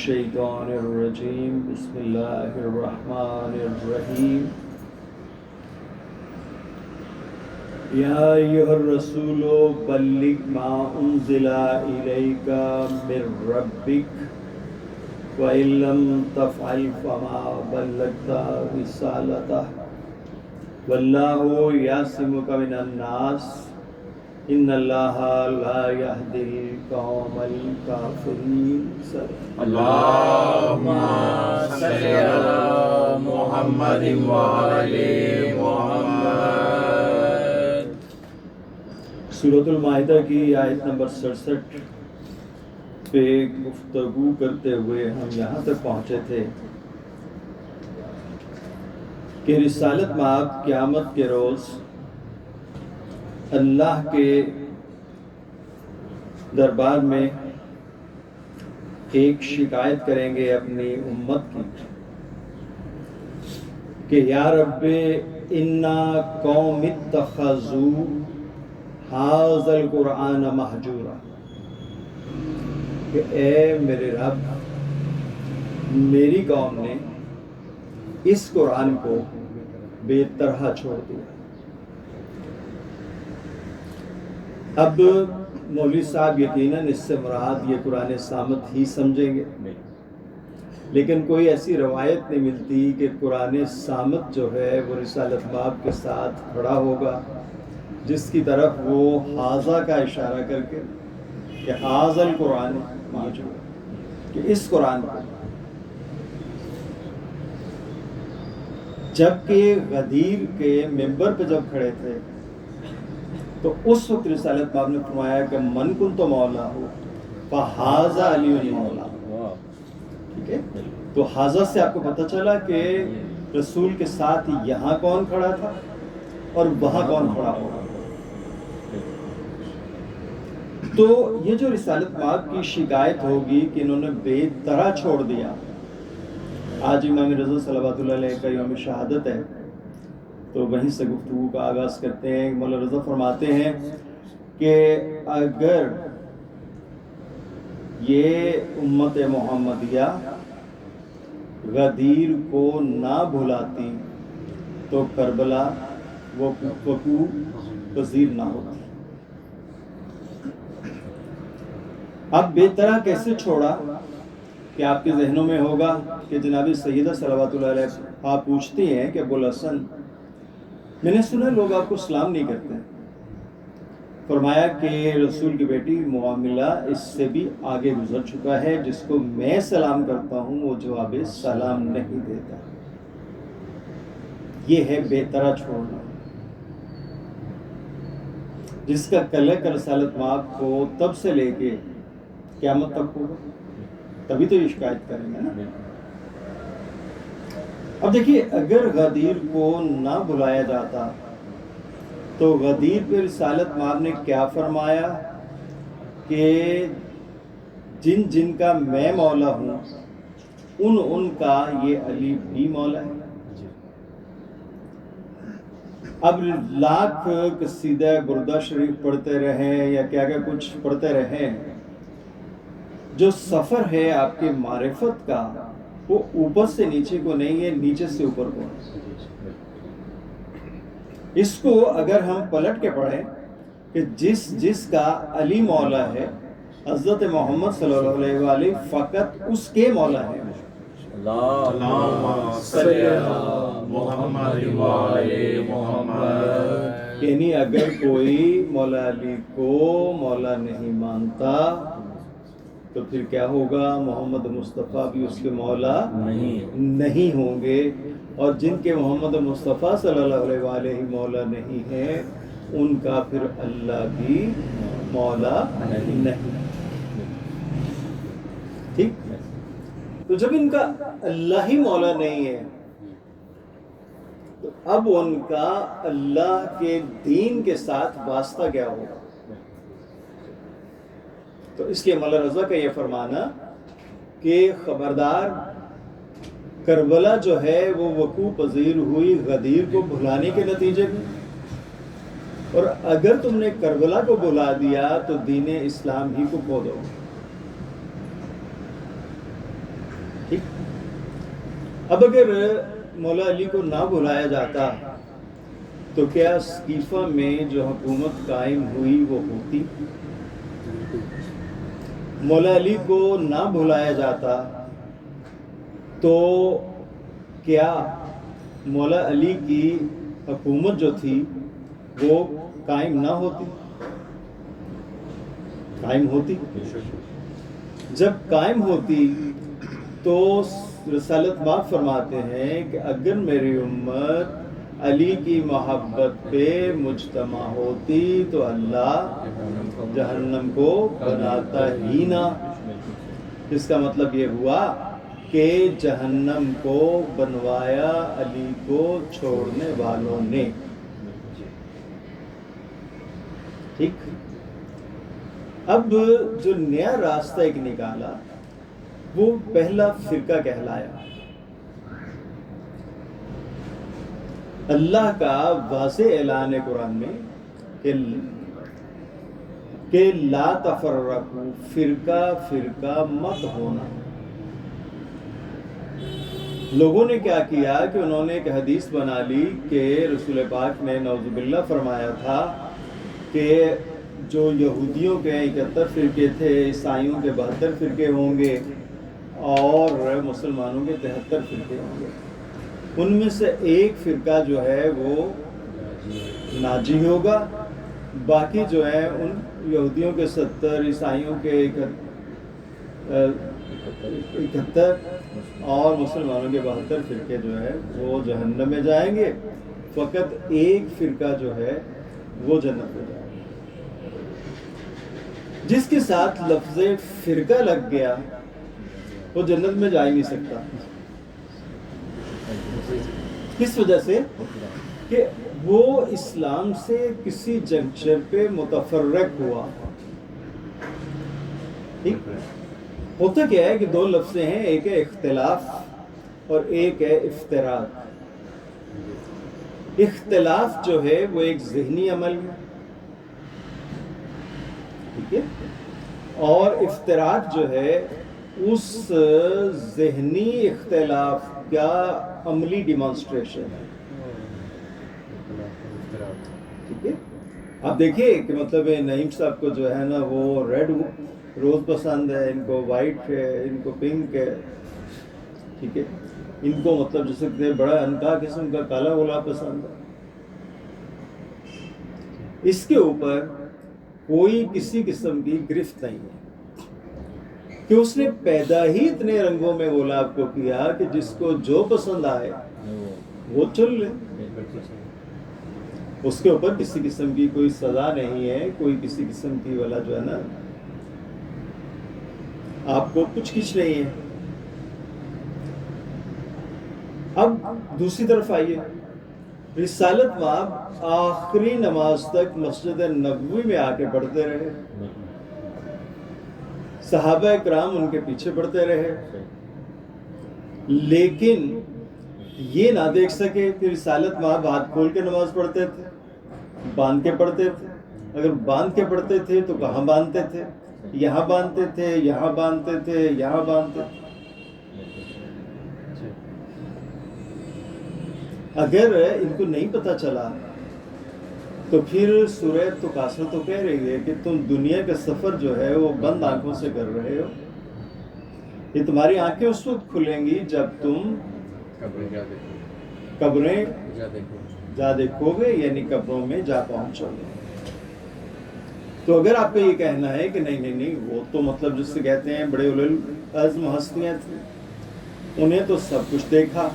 الشیطان الرجیم بسم اللہ الرحمن الرحیم یا ایھا الرسول بلغ ما انزل الیک من ربک وَإِن لَّمْ تَفْعَلْ فَمَا بَلَّغْتَ رِسَالَتَهُ وَاللَّهُ يَعْصِمُكَ مِنَ النَّاسِ إِنَّ اللَّهَ لَا يَهْدِي الْقَوْمَ الْكَافِرِينَ اللهم صل على محمد وآل محمد۔ سورۃ المائدہ کی آیت نمبر 67 پہ گفتگو کرتے ہوئے ہم یہاں تک پہنچے تھے کہ رسالت مآب قیامت کے روز اللہ کے دربار میں ایک شکایت کریں گے اپنی امت کی کہ یا رب انا قوم اتخذوا ھذا القرآن مہجورا، کہ اے میرے رب میری قوم نے اس قرآن کو بے طرح چھوڑ دیا۔ اب مولوی صاحب یقیناً اس سے مراد یہ قرآن صامت ہی سمجھیں گے، لیکن کوئی ایسی روایت نہیں ملتی کہ قرآن صامت جو ہے وہ رسالت مآب کے ساتھ کھڑا ہوگا جس کی طرف وہ ھذا کا اشارہ کر کے کہ ھذا القرآن موجود، کہ اس قرآن کو، جبکہ غدیر کے ممبر پہ جب کھڑے تھے تو اس وقت رسالت مآب نے فرمایا کہ من کنت مولا ہو فھذا علی مولا، ٹھیک ہے؟ تو ھذا سے آپ کو پتہ چلا کہ رسول کے ساتھ یہاں کون کھڑا تھا اور وہاں کون کھڑا ہوگا۔ تو یہ جو رسالت مآب کی شکایت ہوگی کہ انہوں نے بے طرح چھوڑ دیا۔ آج امام رضا صلوات اللہ علیہ کا یوم شہادت ہے، تو وہیں سے گفتگو کا آغاز کرتے ہیں۔ مولا رضا فرماتے ہیں کہ اگر یہ امت محمدیہ غدیر کو نہ بھلاتی تو کربلا وہ وقوع پذیر نہ ہوتی۔ اب بے طرح کیسے چھوڑا کہ آپ کے ذہنوں میں ہوگا کہ جناب سیدہ صلوات اللہ علیہ آپ پوچھتی ہیں کہ ابو الحسن میں نے سنا لوگ آپ کو سلام نہیں کرتے۔ فرمایا کہ رسول کی بیٹی معاملہ اس سے بھی آگے گزر چکا ہے، جس کو میں سلام کرتا ہوں وہ جواب سلام نہیں دیتا۔ یہ ہے بے طرح چھوڑنا، جس کا کلک رسالت مآب کو تب سے لے کے قیامت تک ہوگا، تبھی تو یہ شکایت کریں گے نا۔ اب دیکھیے اگر غدیر کو نہ بلایا جاتا تو غدیر پہ رسالت مآب نے کیا فرمایا کہ جن جن کا میں مولا ہوں ان کا یہ علی بھی مولا ہے۔ اب لاکھ قصیدہ بردہ شریف پڑھتے رہیں یا کیا کیا کچھ پڑھتے رہیں، جو سفر ہے آپ کے معرفت کا وہ اوپر سے نیچے کو نہیں ہے، نیچے سے اوپر کو ہے۔ اس کو اگر ہم پلٹ کے پڑھیں کہ جس کا علی مولا ہے حضرت محمد صلی اللہ علیہ وآلہ فقط اس کے مولا ہے۔ اللہم صل علی محمد وآل محمد۔ یعنی اگر کوئی مولا علی کو مولا نہیں مانتا تو پھر کیا ہوگا؟ محمد مصطفیٰ بھی اس کے مولا نہیں ہوں گے، اور جن کے محمد مصطفیٰ صلی اللہ علیہ وآلہ مولا نہیں ہیں ان کا پھر اللہ بھی مولا نہیں۔ ٹھیک؟ تو جب ان کا اللہ ہی مولا نہیں ہے تو اب ان کا اللہ کے دین کے ساتھ واسطہ کیا ہوگا؟ تو اس لیے مولا رضا کا یہ فرمانا کہ خبردار، کربلا جو ہے وہ وقوع پذیر ہوئی غدیر کو بھلانے کے نتیجے میں، اور اگر تم نے کربلا کو بھلا دیا تو دین اسلام ہی کو کھو دو۔ ٹھیک. اب اگر مولا علی کو نہ بلایا جاتا تو کیا اسکیفا میں جو حکومت قائم ہوئی وہ ہوتی؟ مولا علی کو نہ بلایا جاتا تو کیا مولا علی کی حکومت جو تھی وہ قائم نہ ہوتی؟ قائم ہوتی. جب قائم ہوتی تو رسالت باب فرماتے ہیں کہ اگر میری امت علی کی محبت پہ مجتمع ہوتی تو اللہ جہنم کو بناتا ہی نہ. اس کا مطلب یہ ہوا کہ جہنم کو بنوایا علی کو چھوڑنے والوں نے. ٹھیک. اب جو نیا راستہ ایک نکالا وہ پہلا فرقہ کہلایا. اللہ کا واضح اعلان ہے قرآن میں کہ لا تفرقوا، فرقہ فرقہ مت ہونا. لوگوں نے کیا کیا کہ انہوں نے ایک حدیث بنا لی کہ رسول پاک نے نعوذ باللہ فرمایا تھا کہ جو یہودیوں کے 71 فرقے تھے، عیسائیوں کے 72 فرقے ہوں گے اور مسلمانوں کے 73 فرقے ہوں گے. ان میں سے ایک فرقہ جو ہے وہ ناجی ہوگا، باقی جو ہے ان یہودیوں کے 70، عیسائیوں کے 71 اور مسلمانوں کے 72 فرقے جو ہے وہ جہنم میں جائیں گے. فقط ایک فرقہ جو ہے وہ جنت میں جائے گا. جس کے ساتھ لفظ فرقہ لگ گیا وہ جنت میں جا ہی نہیں سکتا. کس وجہ سے؟ کہ وہ اسلام سے کسی جنکشن پہ متفرق ہوا. ٹھیک. ہوتا کیا ہے کہ دو لفظیں ہیں، ایک ہے اختلاف اور ایک ہے افتراق. اختلاف جو ہے وہ ایک ذہنی عمل ہے، ٹھیک ہے، اور افتراق جو ہے اس ذہنی اختلاف کا عملی ڈیمانسٹریشن ہے. ٹھیک ہے. آپ دیکھیے کہ مطلب نعیم صاحب کو جو ہے نا وہ ریڈ روز پسند ہے، ان کو وائٹ ہے، ان کو پنک ہے. ٹھیک ہے. ان کو مطلب جیسے بڑا انکا قسم کا کالا گلاب پسند ہے. اس کے اوپر کوئی کسی قسم کی گرفت نہیں ہے کہ اس نے پیدا ہی اتنے رنگوں میں گلاب کو کیا کہ جس کو جو پسند آئے وہ چن لے. اس کے اوپر کسی قسم کی کوئی سزا نہیں ہے، کوئی کسی قسم کی والا جو ہے نا آپ کو کچھ نہیں ہے. اب دوسری طرف آئیے، رسالت مآب آخری نماز تک مسجد نبوی میں آ کے پڑھتے رہے، صحابہ کرام ان کے پیچھے پڑھتے رہے، لیکن یہ نہ دیکھ سکے کہ رسالت مآب ہاتھ کھول کے نماز پڑھتے تھے، باندھ کے پڑھتے تھے. اگر باندھ کے پڑھتے تھے تو کہاں باندھتے تھے؟ یہاں باندھتے تھے، یہاں باندھتے تھے، یہاں باندھتے تھے. اگر ان کو نہیں پتا چلا تو پھر سورہ تکاثر تو کہہ رہی ہے کہ تم دنیا کا سفر جو ہے وہ بند آنکھوں سے کر رہے ہو. یہ تمہاری آنکھیں اس وقت کھلیں گی جب تم قبریں جا دیکھو گے، یعنی قبروں میں جا پہنچو گے. تو اگر آپ کا یہ کہنا ہے کہ نہیں وہ تو مطلب جس سے کہتے ہیں بڑے اولوالعزم ہستیاں تھیں، انہیں تو سب کچھ دیکھا.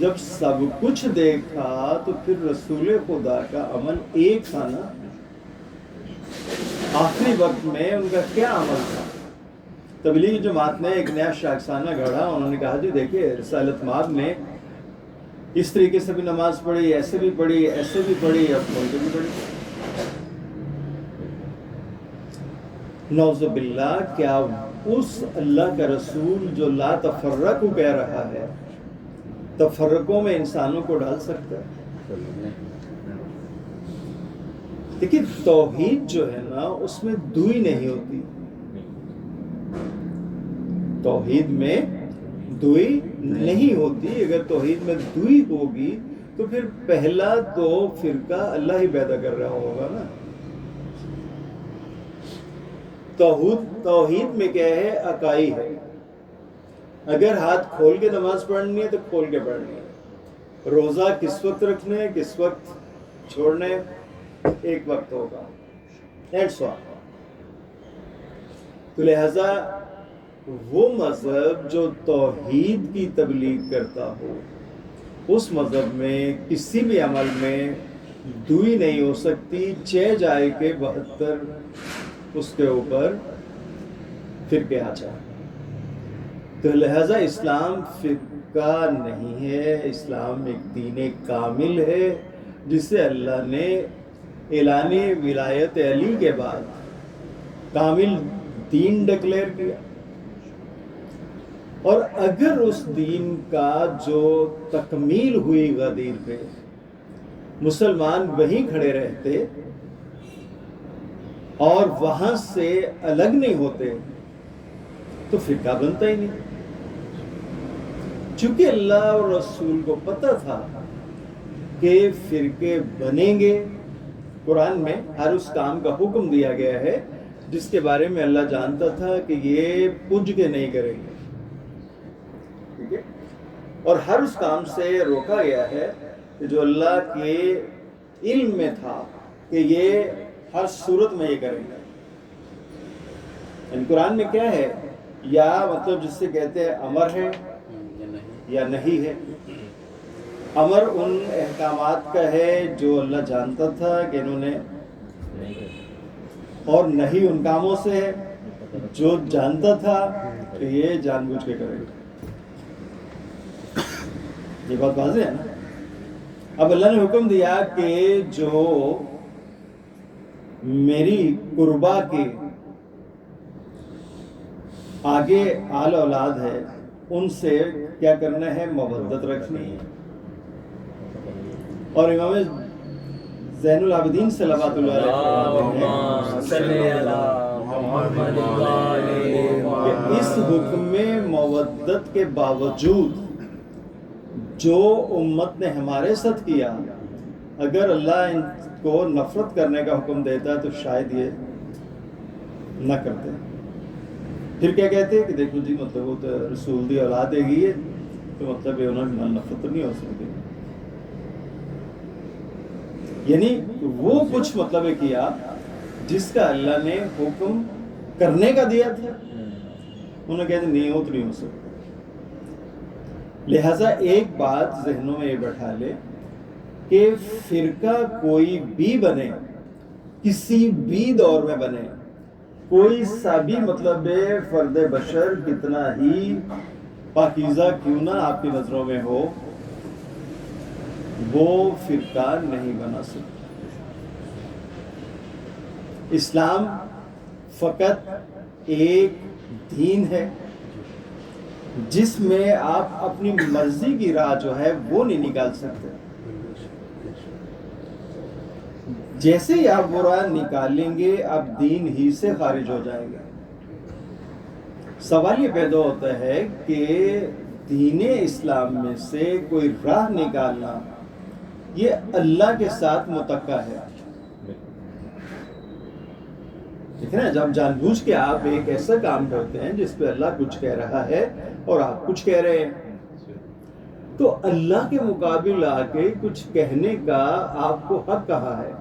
جب سب کچھ دیکھا تو پھر رسول خدا کا عمل ایک تھا نا. آخری وقت میں ان کا کیا عمل تھا؟ تبلیغی جماعت نے ایک نیا شاخسانہ گھڑا. انہوں نے کہا جی دیکھیے رسالت مآب نے اس طریقے سے بھی نماز پڑھی، ایسے بھی پڑھی، ایسے بھی پڑھی، اب کون سے بھی پڑھی. نعوذ باللہ. کیا اس اللہ کا رسول جو لا تفرقوا کہہ رہا ہے تفرقوں میں انسانوں کو ڈال سکتا ہے؟ دیکھیے توحید جو ہے نا اس میں دوئی نہیں ہوتی. توحید میں دوئی نہیں ہوتی. اگر توحید میں دوئی ہوگی تو پھر پہلا تو فرقہ اللہ ہی پیدا کر رہا ہوگا نا. توحید میں کیا ہے؟ اکائی ہے. اگر ہاتھ کھول کے نماز پڑھنی ہے تو کھول کے پڑھنی ہے. روزہ کس وقت رکھنا ہے، کس وقت چھوڑنا ہے، ایک وقت ہوگا. That's all. تو لہذا وہ مذہب جو توحید کی تبلیغ کرتا ہو، اس مذہب میں کسی بھی عمل میں دوئی نہیں ہو سکتی. 6 جائے کہ 72 اس کے اوپر فرقے آ جائے. تو لہذا اسلام فرقہ نہیں ہے. اسلام ایک دین کامل ہے جسے اللہ نے اعلان ولایت علی کے بعد کامل دین ڈکلیئر کیا. اور اگر اس دین کا جو تکمیل ہوئی غدیر پہ مسلمان وہیں کھڑے رہتے اور وہاں سے الگ نہیں ہوتے تو فرقہ بنتا ہی نہیں. چونکہ اللہ اور رسول کو پتہ تھا کہ فرقے بنیں گے. قرآن میں ہر اس کام کا حکم دیا گیا ہے جس کے بارے میں اللہ جانتا تھا کہ یہ پج کے نہیں کریں گے. ٹھیک ہے. اور ہر اس کام سے روکا گیا ہے کہ جو اللہ کے علم میں تھا کہ یہ ہر صورت میں یہ کریں گے. یعنی قرآن میں کیا ہے؟ یا مطلب جس سے کہتے ہیں امر ہے یا نہیں ہے. امر ان احکامات کا ہے جو اللہ جانتا تھا کہ انہوں نے، اور نہیں ان کاموں سے ہے جو جانتا تھا کہ یہ جان بوجھ کے کرے گا. یہ بات واضح ہے نا. اب اللہ نے حکم دیا کہ جو میری قربا کے آگے آل اولاد ہے ان سے کیا کرنا ہے؟ مودت رکھنی ہے. اور امام زین العابدین صلوات اللہ علیہ کہ اس حکم میں مودت کے باوجود جو امت نے ہمارے ساتھ کیا، اگر اللہ ان کو نفرت کرنے کا حکم دیتا تو شاید یہ نہ کرتے. پھر کیا کہتے ہیں کہ دیکھو جی مطلب وہ تو رسول دی اولاد ہے گی ہے تو مطلب یہ انہوں نے نفرت نہیں ہو سکتی. یعنی وہ کچھ مطلب کیا جس کا اللہ نے حکم کرنے کا دیا تھا، انہوں نے کہتے نہیں ہو تو نہیں ہو سکتا. لہٰذا ایک بات ذہنوں میں یہ بٹھا لے کہ فرقہ کوئی بھی بنے، کسی بھی دور میں بنے، کوئی سا بھی مطلب فرد بشر کتنا ہی پاکیزہ کیوں نہ آپ کی نظروں میں ہو، وہ فرقہ نہیں بنا سکتا. اسلام فقط ایک دین ہے جس میں آپ اپنی مرضی کی راہ جو ہے وہ نہیں نکال سکتے. جیسے ہی آپ وہ راہ نکالیں گے آپ دین ہی سے خارج ہو جائیں گے. سوال یہ پیدا ہوتا ہے کہ دین اسلام میں سے کوئی راہ نکالنا یہ اللہ کے ساتھ متقع ہے. ٹھیک ہے نا. جب جان بوجھ کے آپ ایک ایسا کام کرتے ہیں جس پہ اللہ کچھ کہہ رہا ہے اور آپ کچھ کہہ رہے ہیں تو اللہ کے مقابل آ کے کچھ کہنے کا آپ کو حق کہا ہے.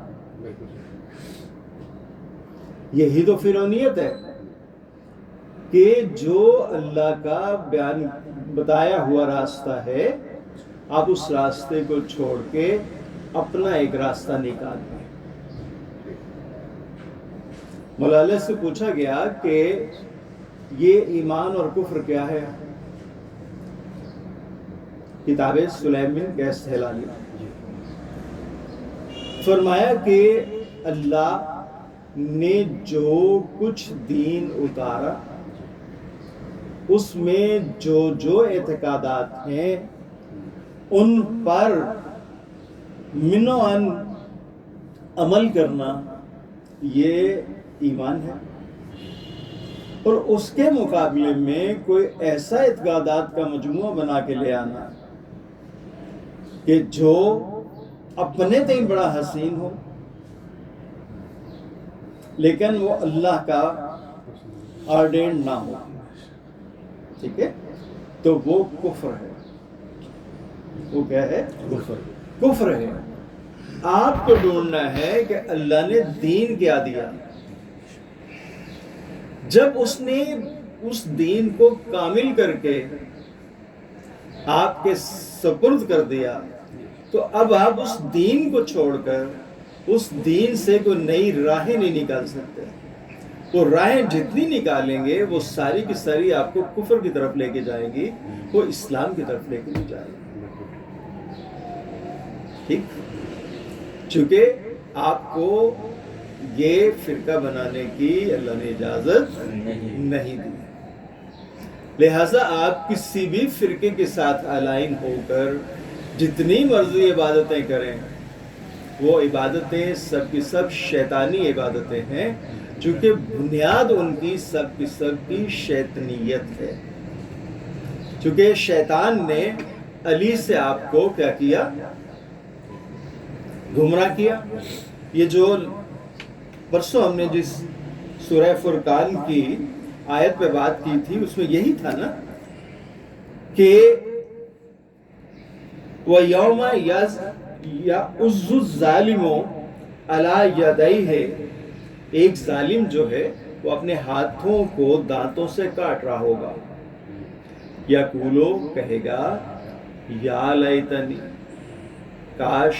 یہی تو فرعونیت ہے کہ جو اللہ کا بیان بتایا ہوا راستہ ہے آپ اس راستے کو چھوڑ کے اپنا ایک راستہ نکال دیں. مولا سے پوچھا گیا کہ یہ ایمان اور کفر کیا ہے؟ کتاب سلیم بن قیس ہلالی. فرمایا کہ اللہ نے جو کچھ دین اتارا اس میں جو اعتقادات ہیں ان پر من و ان عمل کرنا یہ ایمان ہے. اور اس کے مقابلے میں کوئی ایسا اعتقادات کا مجموعہ بنا کے لے آنا کہ جو اپنے تئیں بڑا حسین ہو لیکن وہ اللہ کا آرڈینڈ نہ ہو، ٹھیک ہے، تو وہ کفر ہے۔ وہ کیا ہے؟ کفر ہے۔ آپ کو ڈھونڈنا ہے کہ اللہ نے دین کیا دیا، جب اس نے اس دین کو کامل کر کے آپ کے سپرد کر دیا تو اب آپ اس دین کو چھوڑ کر اس دین سے کوئی نئی راہیں نہیں نکال سکتے۔ وہ راہیں جتنی نکالیں گے وہ ساری کی ساری آپ کو کفر کی طرف لے کے جائیں گی، وہ اسلام کی طرف لے کے نہیں جائیں گی، ٹھیک؟ چونکہ آپ کو یہ فرقہ بنانے کی اللہ نے اجازت نہیں دی، لہٰذا آپ کسی بھی فرقے کے ساتھ الائن ہو کر جتنی مرضی عبادتیں کریں، وہ عبادتیں سب کی سب شیطانی عبادتیں ہیں، چونکہ بنیاد ان کی سب کی شیطنیت ہے۔ چونکہ شیطان نے علی سے آپ کو کیا کیا؟ گمراہ کیا۔ یہ جو پرسوں ہم نے جس سورہ فرقان کی آیت پہ بات کی تھی اس میں یہی تھا نا کہ وَيَوْمَ يَعُضُّ الظَّالِمُ عَلَى يَدَيْهِ، ایک ظالم جو ہے وہ اپنے ہاتھوں کو دانتوں سے کاٹ رہا ہوگا، یقولو کہے گا یا لیتنی، کاش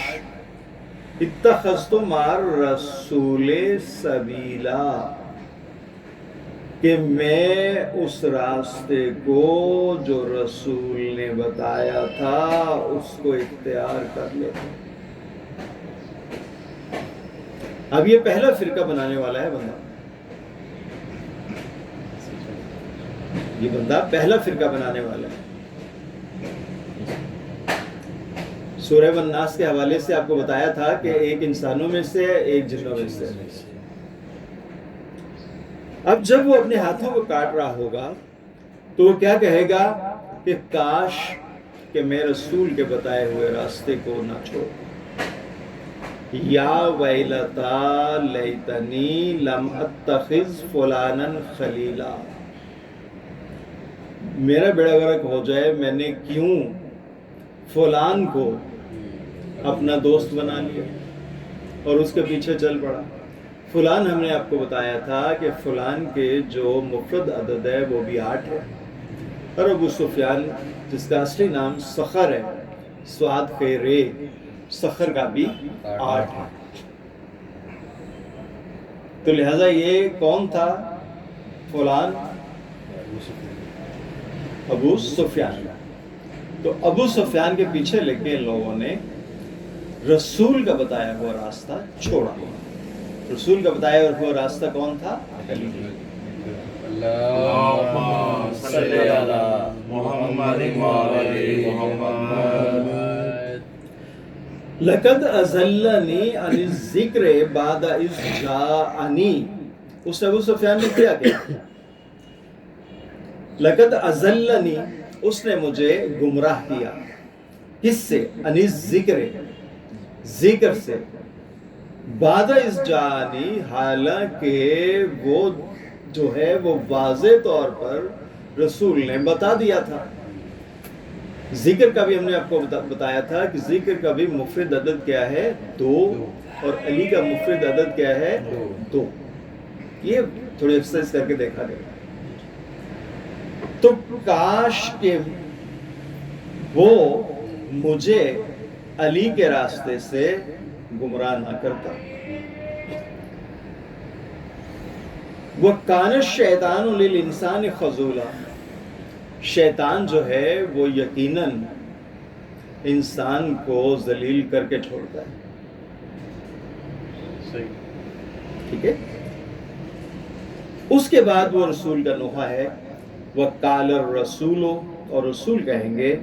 اتخذت مع الرسول سبیلا، کہ میں اس راستے کو جو رسول نے بتایا تھا اس کو اختیار کر لیتا۔ اب یہ پہلا فرقہ بنانے والا ہے بندہ، یہ بندہ پہلا فرقہ بنانے والا ہے۔ سورہ والناس کے حوالے سے آپ کو بتایا تھا کہ ایک انسانوں میں سے ایک جنوں میں سے۔ اب جب وہ اپنے ہاتھوں کو کاٹ رہا ہوگا تو وہ کیا کہے گا کہ کاش کہ میں رسول کے بتائے ہوئے راستے کو نہ چھوڑ، یا ویلتا لیتنی لم اتخذ فلانا خلیلا، میرا بیڑا غرق ہو جائے، میں نے کیوں فلان کو اپنا دوست بنا لیا اور اس کے پیچھے چل پڑا۔ فلان ہم نے آپ کو بتایا تھا کہ فلان کے جو مفرد عدد ہے وہ بھی 8 ہے، اور ابو سفیان جس کا اصلی نام سخر ہے، سواد خیرے، سخر کا بھی 8 ہے۔ تو لہذا یہ کون تھا؟ فلان ابو سفیان۔ تو ابو سفیان کے پیچھے لگ کے ان لوگوں نے رسول کا بتایا ہوا راستہ چھوڑا۔ رسول کا بتایا ہوا راستہ کون تھا؟ اللہم صلی علی محمد وعلی محمد۔ لقد اضلنی عن الذکر بعد اذ جاءنی، اس ابو سفیان نے کیا کیا؟ لقد اضلنی، اس نے مجھے گمراہ کیا، کس سے؟ عن الذکر، ذکر سے، بعد اذ جاءنی، حالانکہ وہ جو ہے وہ واضح طور پر رسول نے بتا دیا تھا۔ ذکر کا بھی ہم نے آپ کو بتایا تھا کہ ذکر کا بھی مفرد عدد کیا ہے؟ 2، اور علی کا مفرد عدد کیا ہے؟ 2۔ یہ تھوڑی ایکسرسائز کر کے دیکھا گیا۔ تو کاش کہ وہ مجھے علی کے راستے سے گمراہ نہ کرتا۔ وَكَانَ الشَّيْطَانُ لِلْإِنسَانِ خَذُولًا، شیطان جو ہے وہ یقیناً انسان کو ذلیل کر کے چھوڑتا ہے، ٹھیک ہے؟ اس کے بعد وہ رسول کا نوحہ ہے، وَقَالَ الرَّسُولُ، اور رسول کہیں گے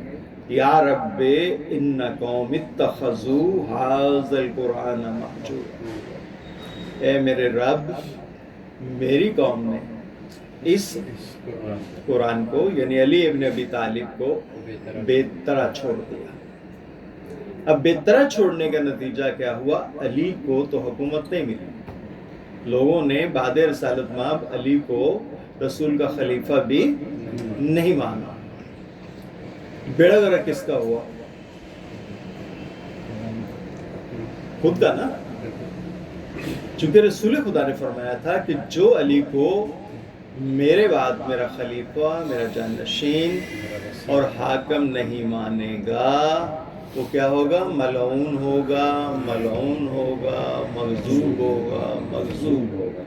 یا رب ان قوم اتخذوا هذا القرآن مہجورا، اے میرے رب میری قوم نے اس قرآن کو یعنی علی ابن ابی طالب کو بے طرح چھوڑ دیا۔ اب بے طرح چھوڑنے کا نتیجہ کیا ہوا؟ علی کو تو حکومت نہیں ملی، لوگوں نے بعد رسالت مآب علی کو رسول کا خلیفہ بھی نہیں مانا۔ بیڑا غرق کس کا ہوا؟ خود کا نا، چونکہ رسول خدا نے فرمایا تھا کہ جو علی کو میرے بعد میرا خلیفہ، میرا جانشین اور حاکم نہیں مانے گا وہ کیا ہوگا؟ ملعون ہوگا، ملعون ہوگا، مغضوب ہوگا، مغضوب ہوگا۔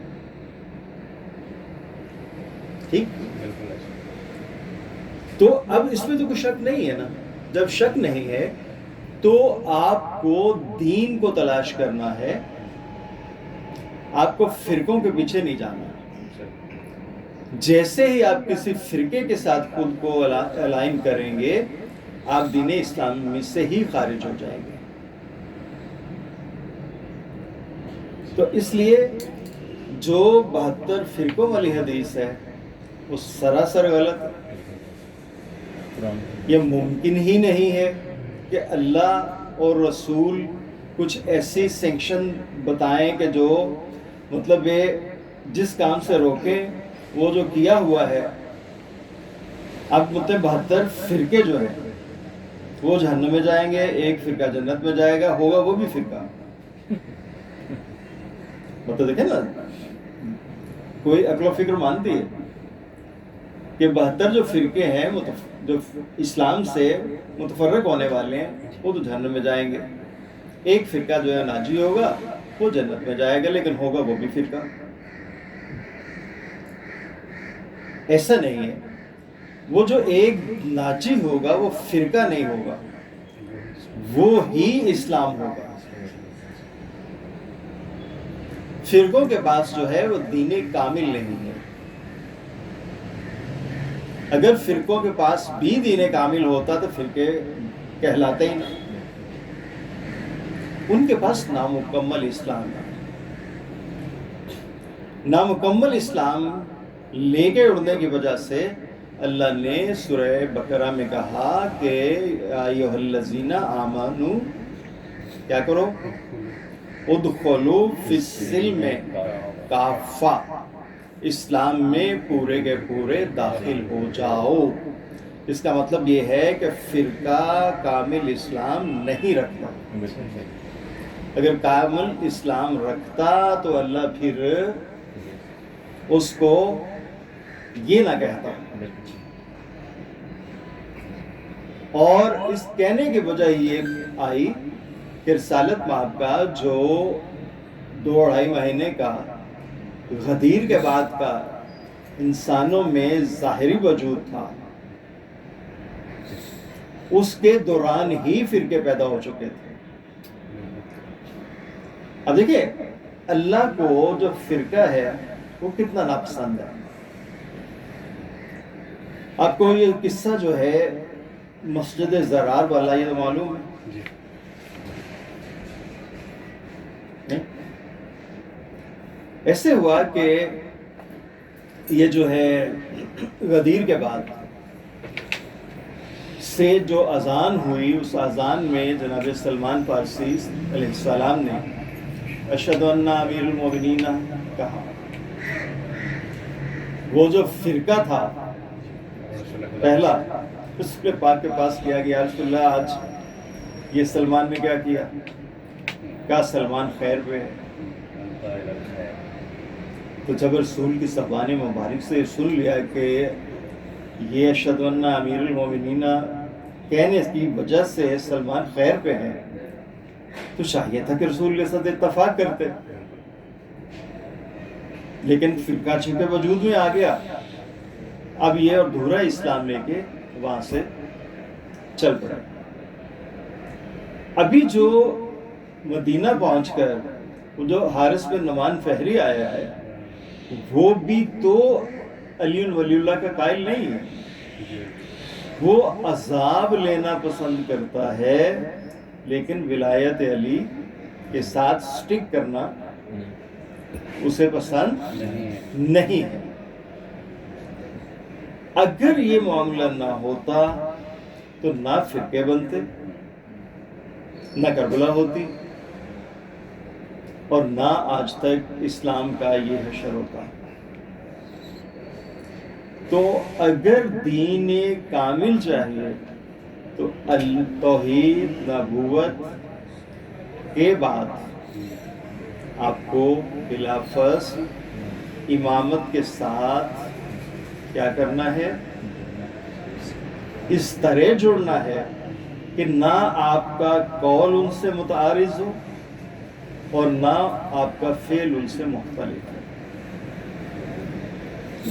ٹھیک؟ تو اب اس میں تو کوئی شک نہیں ہے نا۔ جب شک نہیں ہے تو آپ کو دین کو تلاش کرنا ہے، آپ کو فرقوں کے پیچھے نہیں جانا۔ جیسے ہی آپ کسی فرقے کے ساتھ خود کو الائن کریں گے آپ دین اسلام سے ہی خارج ہو جائیں گے۔ تو اس لیے جو 72 فرقوں والی حدیث ہے وہ سراسر غلط ہے۔ یہ ممکن ہی نہیں ہے کہ اللہ اور رسول کچھ ایسی سینکشن بتائیں کہ جو مطلب یہ جس کام سے روکیں وہ جو کیا ہوا ہے۔ اب مطلب 72 فرقے جو ہیں وہ جہنم میں جائیں گے، ایک فرقہ جنت میں جائے گا، ہوگا وہ بھی فرقہ۔ مطلب دیکھیں نا، کوئی عقل و فکر مانتی ہے کہ 72 جو فرقے ہیں جو اسلام سے متفرق ہونے والے ہیں وہ تو جہنم میں جائیں گے، ایک فرقہ جو ہے ناجی ہوگا وہ جنت میں جائے گا، لیکن ہوگا وہ بھی فرقہ۔ ایسا نہیں ہے، وہ جو ایک ناجی ہوگا وہ فرقہ نہیں ہوگا، وہ ہی اسلام ہوگا۔ فرقوں کے پاس جو ہے وہ دین کامل نہیں ہے۔ اگر فرقوں کے پاس بھی دین کامل ہوتا تو فرقے کہلاتے ہی نہیں۔ ان کے پاس نامکمل اسلام ہے۔ نامکمل اسلام لے کے اڑنے کی وجہ سے اللہ نے سورہ بقرہ میں کہا کہ ایھا الذین آمنوا کیا کرو؟ ادخلوا فی السلم کافہ، اسلام میں پورے کے پورے داخل ہو جاؤ۔ اس کا مطلب یہ ہے کہ فرقہ کامل اسلام نہیں رکھتا۔ اگر کامل اسلام رکھتا تو اللہ پھر اس کو یہ نہ کہتا، اور اس کہنے کی وجہ یہ آئی کہ رسالت مآب کا جو 2-2.5 مہینے کا غدیر کے بعد کا انسانوں میں ظاہری وجود تھا، اس کے دوران ہی فرقے پیدا ہو چکے تھے۔ اب دیکھیں اللہ کو جو فرقہ ہے وہ کتنا ناپسند ہے۔ آپ کو یہ قصہ جو ہے مسجد زرار والا یہ تو معلوم ہے؟ ایسے ہوا کہ یہ جو ہے غدیر کے بعد سے جو اذان ہوئی، اس اذان میں جناب سلمان فارسی علیہ السلام نے اشہد ان امیر المومنین کہا۔ وہ جو فرقہ تھا پہلا اس کے پاک کے پاس کیا گیا، رسول اللہ آج یہ سلمان نے کیا کیا؟ کیا سلمان خیر پہ ہے؟ تو جب رسول کی زبان مبارک سے سن لیا کہ یہ اشہد ان امیر المومنین کہنے کی وجہ سے سلمان خیر پہ ہے، تو چاہیے تھا کہ رسول کے ساتھ اتفاق کرتے، لیکن فرقہ چھپے وجود میں آ گیا۔ اب یہ اور دھورا اسلام لے کے وہاں سے چل پڑا۔ ابھی جو مدینہ پہنچ کر وہ جو حارث بن نعمان فہری آیا ہے وہ بھی تو علی ولی اللہ کا قائل نہیں ہے، وہ عذاب لینا پسند کرتا ہے لیکن ولایت علی کے ساتھ سٹک کرنا اسے پسند نہیں ہے۔ اگر یہ معاملہ نہ ہوتا تو نہ فرقے بنتے، نہ کربلا ہوتی، اور نہ آج تک اسلام کا یہ حشر ہوتا۔ تو اگر دین کامل چاہیے تو توحید نبوت کے بعد آپ کو بلا فصل امامت کے ساتھ کیا کرنا ہے؟ اس طرح جڑنا ہے کہ نہ آپ کا قول ان سے متعارض ہو اور نہ آپ کا فعل ان سے مختلف ہے۔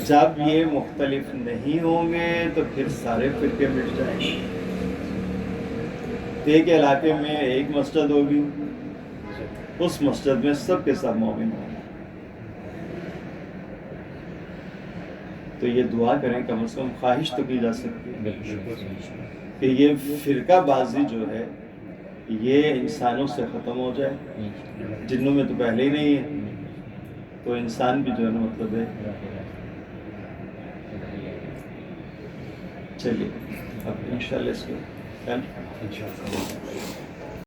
جب یہ مختلف نہیں ہوں گے تو پھر سارے فرقے مٹ جائیں گے۔ ایک علاقے میں ایک مسجد ہوگی، اس مسجد میں سب کے سب مومن ہوں گے۔ تو یہ دعا کریں، کم از کم خواہش تو کی جا سکتی ہے کہ یہ فرقہ بازی جو ہے یہ انسانوں سے ختم ہو جائے۔ جنوں میں تو پہلے ہی نہیں ہے، تو انسان بھی جو ہے نا مطلب ہے۔ چلیے اب انشاءاللہ اس کو